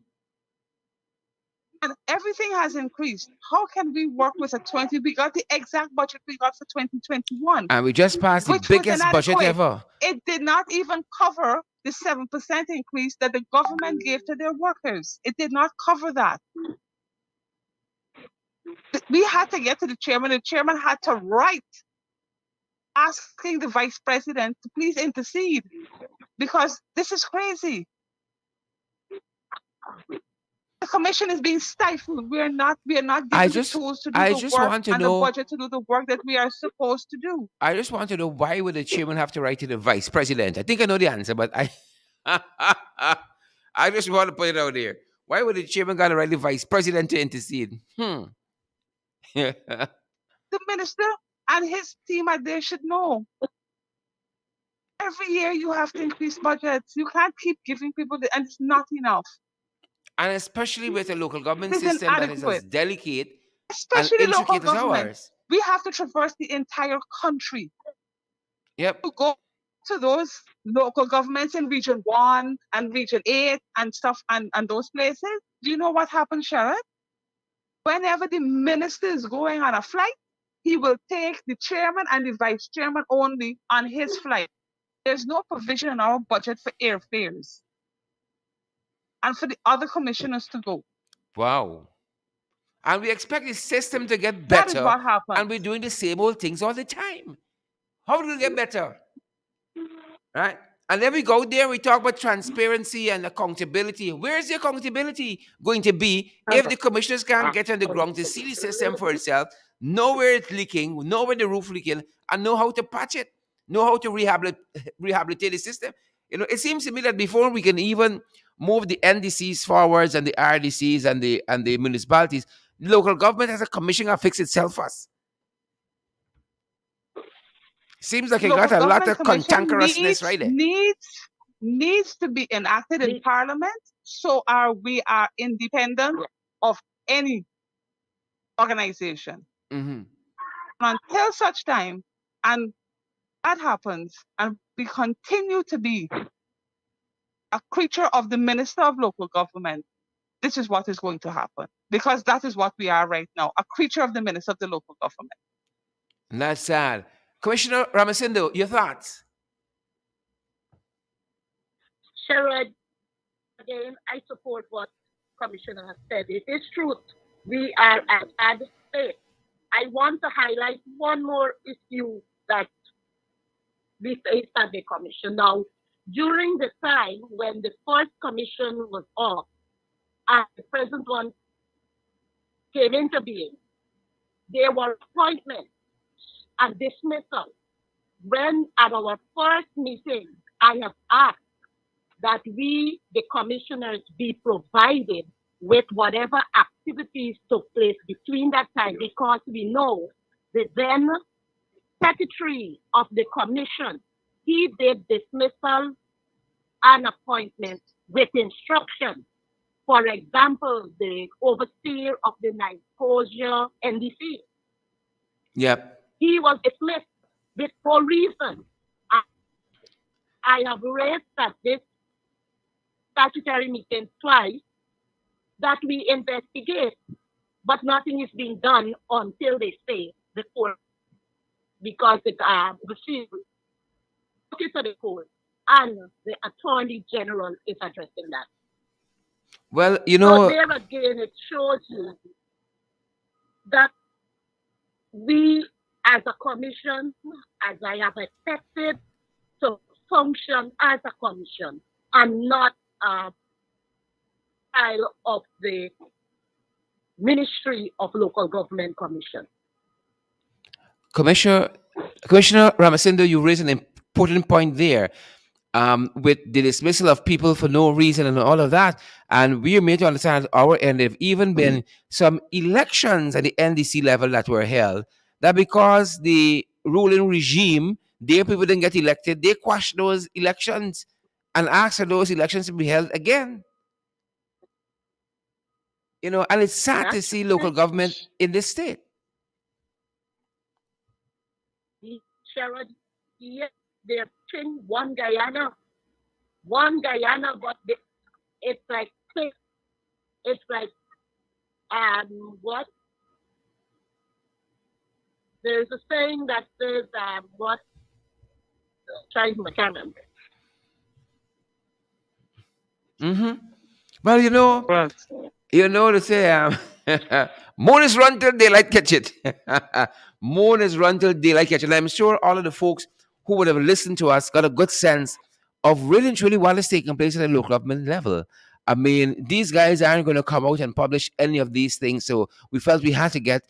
Speaker 3: And everything has increased. How can we work with a 20? We got the exact budget we got for 2021,
Speaker 1: And we just passed the
Speaker 3: which was
Speaker 1: biggest budget
Speaker 3: inadequate.
Speaker 1: ever.
Speaker 3: It did not even cover the 7% increase that the government gave to their workers. It did not cover that. We had to get to the chairman. The chairman had to write asking the vice president to please intercede because this is crazy. The commission is being stifled. We are not
Speaker 1: I
Speaker 3: given the
Speaker 1: just
Speaker 3: tools to do
Speaker 1: I
Speaker 3: the
Speaker 1: just
Speaker 3: work
Speaker 1: want to
Speaker 3: and the
Speaker 1: know.
Speaker 3: budget to do the work that we are supposed to do.
Speaker 1: I just want to know, why would the chairman have to write to the vice president? I think I know the answer, but I just want to put it out there. Why would the chairman got to write the vice president to intercede? Hmm.
Speaker 3: The minister and his team out there should know. Every year you have to increase budgets. You can't keep giving people and it's not enough.
Speaker 1: And especially with a local government
Speaker 3: It's
Speaker 1: system that is as
Speaker 3: inadequate,
Speaker 1: delicate and
Speaker 3: especially the local
Speaker 1: intricate as
Speaker 3: government.
Speaker 1: ours.
Speaker 3: We have to traverse the entire country
Speaker 1: Yep.
Speaker 3: to go to those local governments in Region 1 and Region 8 and stuff and those places. Do you know what happens, Sharon? Whenever the minister is going on a flight, he will take the chairman and the vice chairman only on his flight. There's no provision in our budget for airfares and for the other commissioners to go.
Speaker 1: Wow. And we expect the system to get
Speaker 3: That is
Speaker 1: better,
Speaker 3: what
Speaker 1: and we're
Speaker 3: happens.
Speaker 1: doing the same old things all the time. How do we get better? Right? And then we go there, we talk about transparency and accountability. Where's the accountability going to be if the commissioners can't get on the ground to see the system for itself, know where it's leaking, know where the roof leaking, and know how to patch it, know how to rehabilitate the system? It seems to me that before we can even move the NDCs forwards and the RDCs and the municipalities, local government has a commission to fix itself first. Seems like it got
Speaker 3: Local
Speaker 1: a lot
Speaker 3: government
Speaker 1: of
Speaker 3: commission
Speaker 1: cantankerousness right there.
Speaker 3: needs to be enacted in Parliament so we are independent of any organization.
Speaker 1: Mm-hmm.
Speaker 3: Until such time, and That happens, and we continue to be a creature of the minister of local government, this is what is going to happen because that is what we are right now, a creature of the minister of the local government.
Speaker 1: And that's sad. Commissioner Ramasindo, your thoughts?
Speaker 4: Sherrod, again, I support what Commissioner has said. It is truth. We are at bad state. I want to highlight one more issue that we faced at the commission. Now, during the time when the first commission was off and the present one came into being, there were appointments and dismissal. When at our first meeting, I have asked that we, the commissioners, be provided with whatever activities took place between that time because we know the then secretary of the commission, he did dismissal and appointment with instruction. For example, the overseer of the Nicosia NDC,
Speaker 1: Yep.
Speaker 4: he was dismissed with no reason. I have raised at this statutory meeting twice that we investigate, but nothing is being done until they say the court, because the chief to the court and the attorney general is addressing that.
Speaker 1: Well,
Speaker 4: So there again, it shows you that we as a commission, as I have expected, to function as a commission and not a style of the Ministry of Local Government Commission.
Speaker 1: Commissioner Commissioner Ramasindo, you raised an important point there. With the dismissal of people for no reason and all of that. And we are made to understand at our end there have even been some elections at the NDC level that were held, that because the ruling regime, their people didn't get elected, they quashed those elections and asked for those elections to be held again. And it's sad to
Speaker 4: That's
Speaker 1: see local
Speaker 4: right.
Speaker 1: government in this state.
Speaker 4: Sherrod, yes, they're pushing one Guyana, but it's like it's like what there's a saying that says what trying to remember.
Speaker 1: Mm-hmm. Well,
Speaker 3: Right.
Speaker 1: to say, moon is run till daylight catch it. Moon is run till daylight catch it. And I'm sure all of the folks who would have listened to us got a good sense of really and truly what is taking place at the local government level. I mean, these guys aren't going to come out and publish any of these things. So we felt we had to get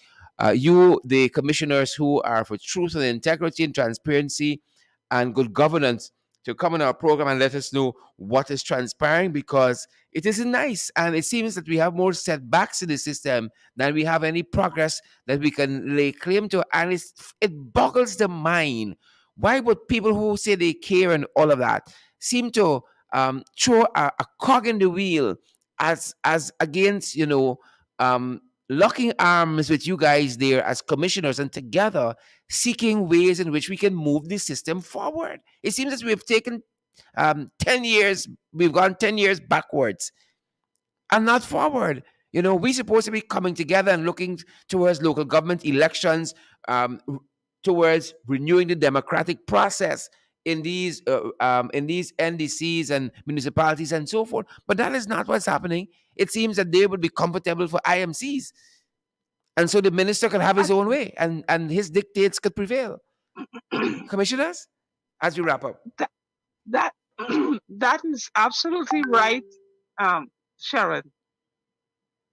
Speaker 1: you, the commissioners who are for truth and integrity and transparency and good governance, to come on our program and let us know what is transpiring, because it isn't nice. And it seems that we have more setbacks in the system than we have any progress that we can lay claim to. And it boggles the mind. Why would people who say they care and all of that seem to throw a cog in the wheel as against, locking arms with you guys there as commissioners and together seeking ways in which we can move the system forward? It seems that we've taken 10 years, we've gone 10 years backwards and not forward. We're supposed to be coming together and looking towards local government elections, towards renewing the democratic process in these NDCs and municipalities and so forth. But that is not what's happening. It seems that they would be comfortable for IMCs, and so the minister could have his own way, and his dictates could prevail. Commissioners, as we wrap up.
Speaker 3: that that that is absolutely right, Sharon.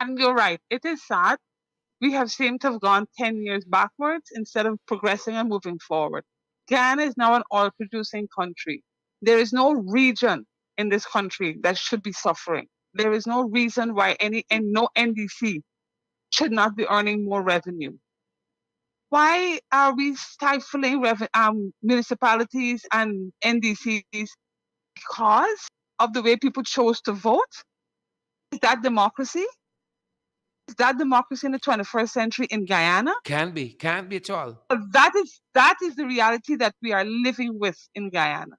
Speaker 3: And you're right. It is sad. We have seemed to have gone 10 years backwards instead of progressing and moving forward. Ghana is now an oil producing country. There is no region in this country that should be suffering. There is no reason why no NDC should not be earning more revenue. Why are we stifling municipalities and NDCs? Because of the way people chose to vote? Is that democracy? Is that democracy in the 21st century in Guyana?
Speaker 1: Can't be at all.
Speaker 3: But that is the reality that we are living with in Guyana.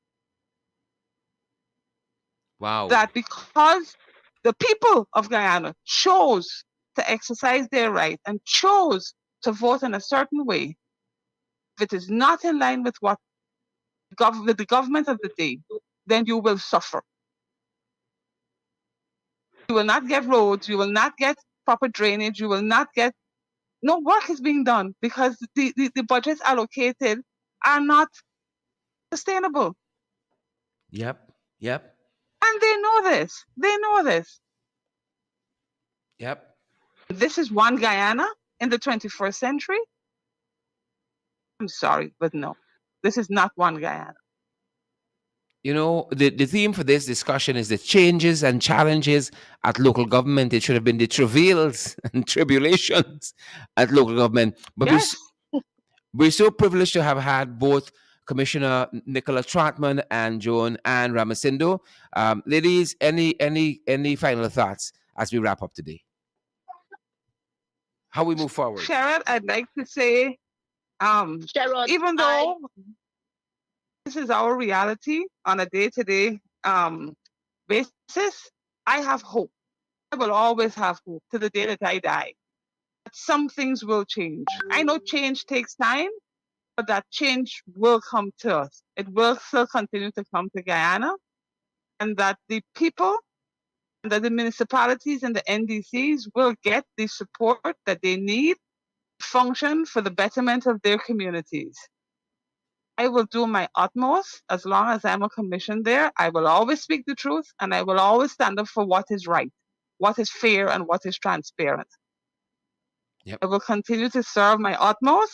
Speaker 1: Wow.
Speaker 3: That because the people of Guyana chose to exercise their right and chose to vote in a certain way, if it is not in line with what with the government of the day, then you will suffer. You will not get roads, you will not get proper drainage, you will not get no work is being done because the budgets allocated are not sustainable.
Speaker 1: Yep. Yep.
Speaker 3: And they know this. They know this.
Speaker 1: Yep.
Speaker 3: This is one Guyana in the 21st century. I'm sorry, but no. This is not one Guyana.
Speaker 1: You know, the theme for this discussion is the changes and challenges at local government. It should have been the travails and tribulations at local government. But
Speaker 3: Yes.
Speaker 1: we're so privileged to have had both Commissioner Nicola Trotman and Joan Ann Ramasindo. Ladies, any final thoughts as we wrap up today? How we move forward?
Speaker 3: Sharon, I'd like to say,
Speaker 4: Sherrod,
Speaker 3: even though this is our reality on a day-to-day basis, I have hope. I will always have hope to the day that I die. That some things will change. I know change takes time, but that change will come to us. It will still continue to come to Guyana, and that the people and that the municipalities and the NDCs will get the support that they need to function for the betterment of their communities. I will do my utmost as long as I'm a commission there. I will always speak the truth and I will always stand up for what is right, what is fair, and what is transparent.
Speaker 1: Yep.
Speaker 3: I will continue to serve my utmost.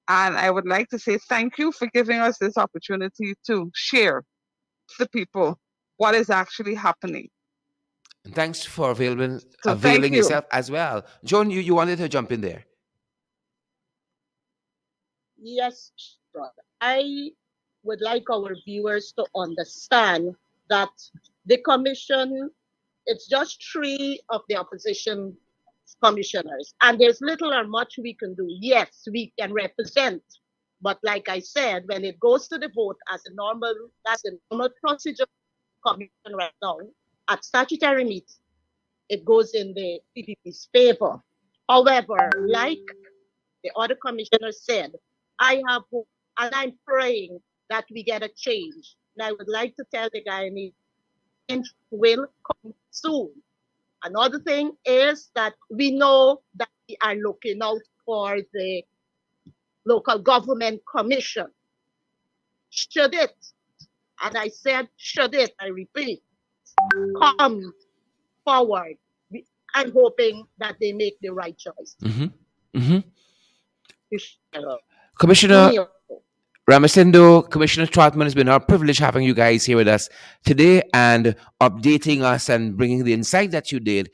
Speaker 3: And I would like to say thank you for giving us this opportunity to share with the people what is actually happening.
Speaker 1: And thanks for
Speaker 3: So thank
Speaker 1: availing
Speaker 3: you.
Speaker 1: yourself as well. Joan, you wanted to jump in there.
Speaker 4: yes, Sherrod, I would like our viewers to understand that the commission, it's just three of the opposition commissioners, and there's little or much we can do. Yes, we can represent, but like I said, when it goes to the vote that's the normal procedure commission right now at statutory meet, it goes in the PPP's favor. However, like the other commissioner said, I have hope and I'm praying that we get a change. And I would like to tell the Guyanese change will come soon. Another thing is that we know that we are looking out for the local government commission. Should it, and I said, should it, I repeat, come forward, I'm hoping that they make the right choice.
Speaker 1: Mm-hmm. Mm-hmm.
Speaker 4: Cheryl.
Speaker 1: Commissioner
Speaker 4: Junior.
Speaker 1: Ramasindo, Commissioner Trotman, it's been our privilege having you guys here with us today and updating us and bringing the insight that you did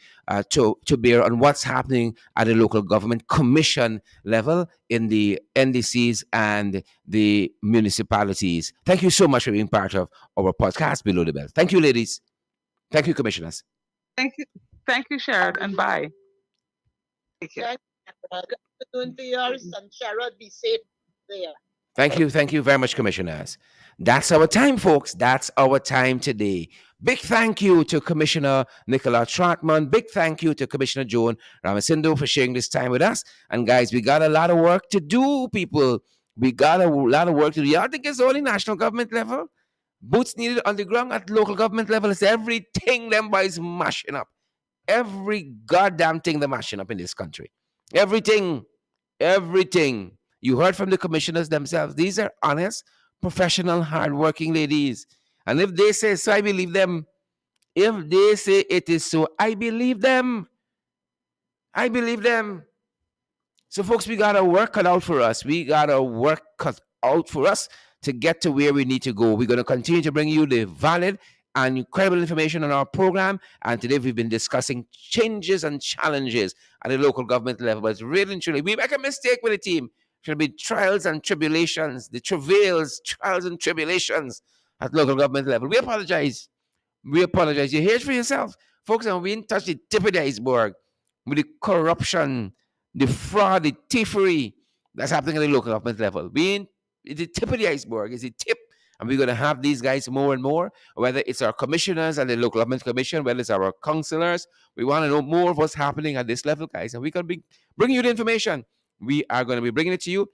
Speaker 1: to bear on what's happening at the local government commission level in the NDCs and the municipalities. Thank you so much for being part of our podcast, Below the Belt. Thank you, ladies. Thank you, commissioners.
Speaker 3: Thank you, Sharon, and bye. Take care.
Speaker 4: Good afternoon to yours, and Sherrod, be safe there.
Speaker 1: Thank you very much, commissioners. That's our time, folks. That's our time today. Big thank you to Commissioner Nicola Trotman. Big thank you to Commissioner Joan Ramasindo for sharing this time with us. And guys, we got a lot of work to do, people. We got a lot of work to do. Y'all think it's only national government level? Boots needed on the ground at local government level. It's everything them boys mashing up. Every goddamn thing they're mashing up in this country. Everything. Everything. You heard from the commissioners themselves. These are honest, professional, hardworking ladies. And if they say so, I believe them. If they say it is so, I believe them. I believe them. So, folks, we got to work cut out for us. We got to work cut out for us to get to where we need to go. We're going to continue to bring you the valid and incredible information on our program. And today we've been discussing changes and challenges at the local government level. But really and truly, we make a mistake with the team. Should be trials and tribulations, the travails, trials and tribulations at local government level. We apologize. We apologize. You hear it for yourself. Folks, and we didn't touch the tip of the iceberg. with the corruption, the fraud, the thievery that's happening at the local government level. Being the tip of the iceberg is the tip. And we're going to have these guys more and more, whether it's our commissioners and the local government commission, whether it's our councillors. We want to know more of what's happening at this level, guys. And we're going to be bringing you the information. We are going to be bringing it to you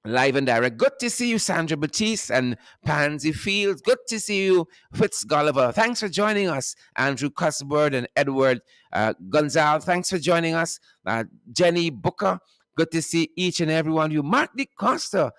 Speaker 1: live and direct. Good to see you, Sandra Batiste and Pansy Fields. Good to see you, Fitz Gulliver. Thanks for joining us, Andrew Cuthbert and Edward Gonzalez. Thanks for joining us, Jenny Booker. Good to see each and every one of you. Mark DeCosta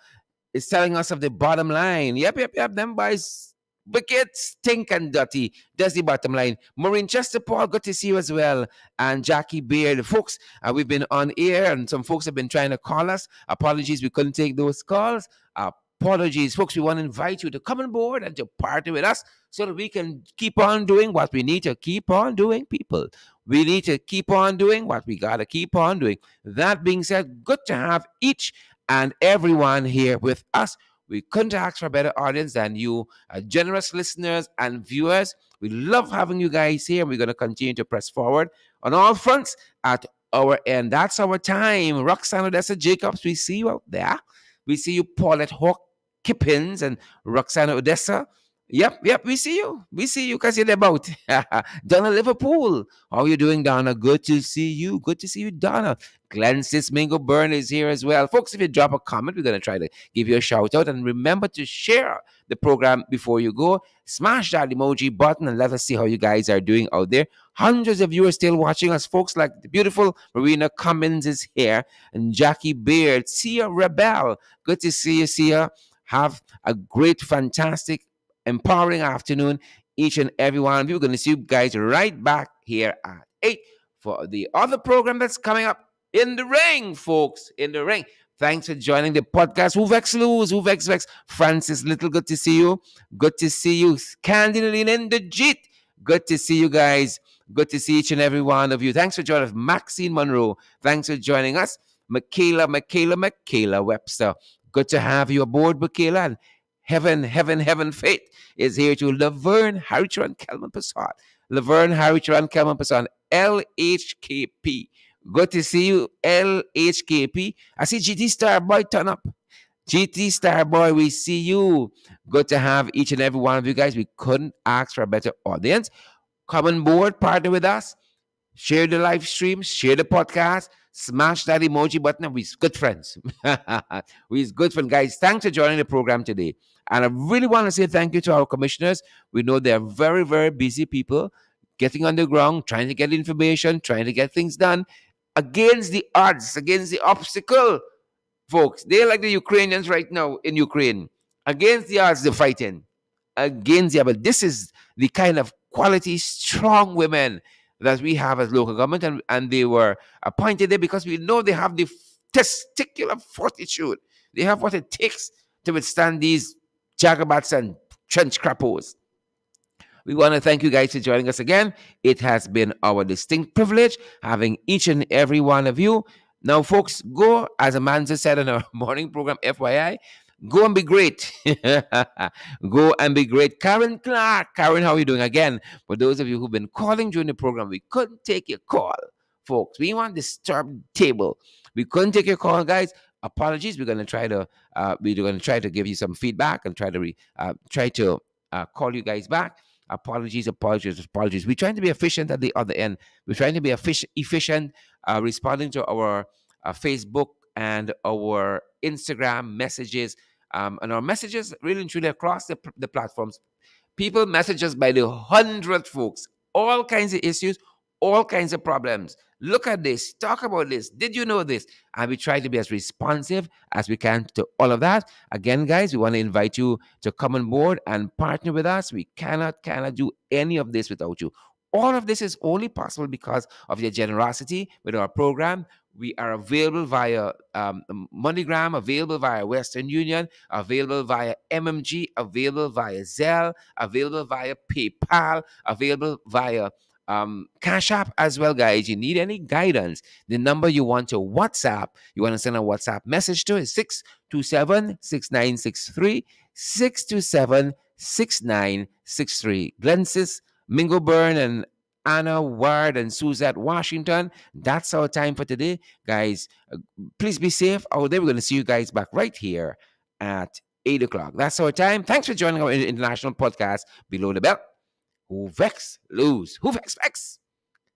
Speaker 1: is telling us of the bottom line. Yep. Them boys wicked, stink and dirty. That's the bottom line. Maureen Chester Paul, good to see you as well. And Jackie Beard. Folks, we've been on air and some folks have been trying to call us. Apologies, we couldn't take those calls. Apologies, folks. We want to invite you to come on board and to partner with us so that we can keep on doing what we need to keep on doing, people. We need to keep on doing what we got to keep on doing. That being said, good to have each and everyone here with us. We couldn't ask for a better audience than you, generous listeners and viewers. We love having you guys here. We're going to continue to press forward on all fronts at our end. That's our time. Roxanne Odessa Jacobs, we see you out there. We see you, Paulette Hawk Kippins and Roxanne Odessa. Yep, we see you. We see you because you're about. Donna Liverpool. How are you doing, Donna? Good to see you. Good to see you, Donna. Glenn Mingo Byrne is here as well. Folks, if you drop a comment, we're going to try to give you a shout out. And remember to share the program before you go. Smash that emoji button and let us see how you guys are doing out there. Hundreds of you are still watching us, folks, like the beautiful Marina Cummins is here and Jackie Beard, Sia Rebel. Good to see you, Sia. Have a great, fantastic, empowering afternoon, each and every one of you. We're going to see you guys right back here at 8 for the other program that's coming up in the ring, folks. In the ring. Thanks for joining the podcast. Who vex lose? Who vex? Francis Little, good to see you. Good to see you. Candy in the Jeet. Good to see you guys. Good to see each and every one of you. Thanks for joining us. Maxine Monroe. Thanks for joining us. Michaela Webster. Good to have you aboard, Michaela. And heaven, faith is here to Laverne Harrichron Kelman Passat. Laverne Harrichron Kelman Passat, LHKP. Good to see you, LHKP. I see GT Starboy turn up. GT Starboy, we see you. Good to have each and every one of you guys. We couldn't ask for a better audience. Come on board, partner with us. Share the live stream, share the podcast, smash that emoji button, and we're good friends. We're good friends, guys. Thanks for joining the program today. And I really want to say thank you to our commissioners. We know they're very, very busy people getting on the ground, trying to get information, trying to get things done against the odds, against the obstacle, folks. They're like the Ukrainians right now in Ukraine. Against the odds, they're fighting. Against the but this is the kind of quality, strong women that we have as local government, and they were appointed there because we know they have the testicular fortitude. They have what it takes to withstand these jagabats and trench crappos. We want to thank you guys for joining us again. It has been our distinct privilege having each and every one of you. Now, folks, go, as Amanda said in our morning program, FYI, go and be great. Go and be great. Karen Clark. Karen, how are you doing? Again, for those of you who've been calling during the program, we couldn't take your call, folks. We want to disturb the table. We couldn't take your call, guys. Apologies. We're going to try to give you some feedback and try to call you guys back. Apologies. We're trying to be efficient at the other end. We're trying to be efficient, responding to our Facebook and our Instagram messages, and our messages really and truly across the platforms. People message us by the hundred, folks. All kinds of issues, all kinds of problems. Look at this. Talk about this. Did you know this? And we try to be as responsive as we can to all of that. Again, guys, we want to invite you to come on board and partner with us. We cannot do any of this without you. All of this is only possible because of your generosity with our program. We are available via MoneyGram, available via Western Union, available via MMG, available via Zelle, available via PayPal, available via Cash App as well, guys. You need any guidance, the number you want to WhatsApp, you want to send a WhatsApp message to is 627-6963, 627-6963. Glensis, Mingo Byrne, and Anna Ward, and Suzette Washington. That's our time for today, guys. Please be safe out there. We're going to see you guys back right here at 8 o'clock. That's our time. Thanks for joining our international podcast, Below the Belt. Who vex, lose. Who vex, vex.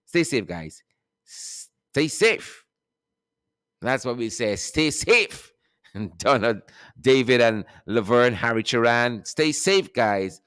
Speaker 1: Stay safe, guys. Stay safe. That's what we say. Stay safe. And Donald, David, and Laverne, Harry Charan. Stay safe, guys.